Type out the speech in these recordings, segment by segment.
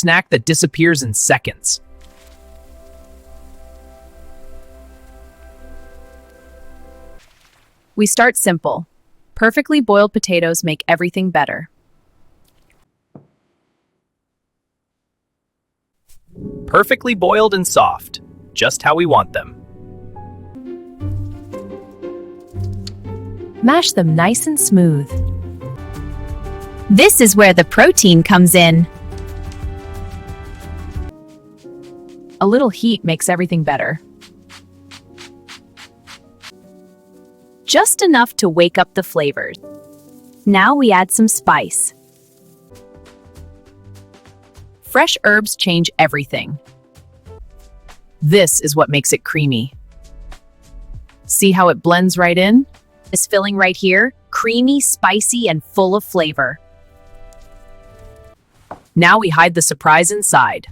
snack that disappears in seconds. We start simple. Perfectly boiled potatoes make everything better. Perfectly boiled and soft, just how we want them. Mash them nice and smooth. This is where the protein comes in. A little heat makes everything better. Just enough to wake up the flavors. Now we add some spice. Fresh herbs change everything. This is what makes it creamy. See how it blends right in? This filling right here, creamy, spicy, and full of flavor. Now we hide the surprise inside.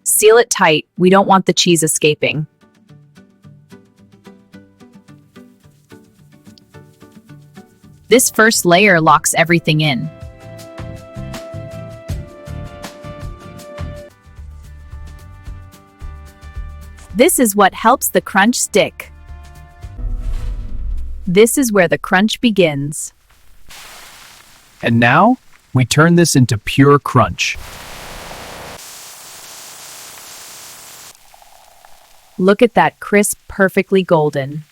Seal it tight. We don't want the cheese escaping. This first layer locks everything in. This is what helps the crunch stick. This is where the crunch begins. And now, we turn this into pure crunch. Look at that crisp, perfectly golden.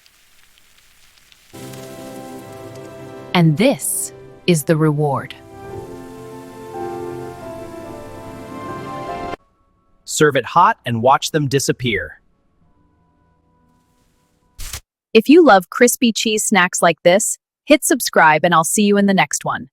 And this is the reward. Serve it hot and watch them disappear. If you love crispy cheese snacks like this, hit subscribe and I'll see you in the next one.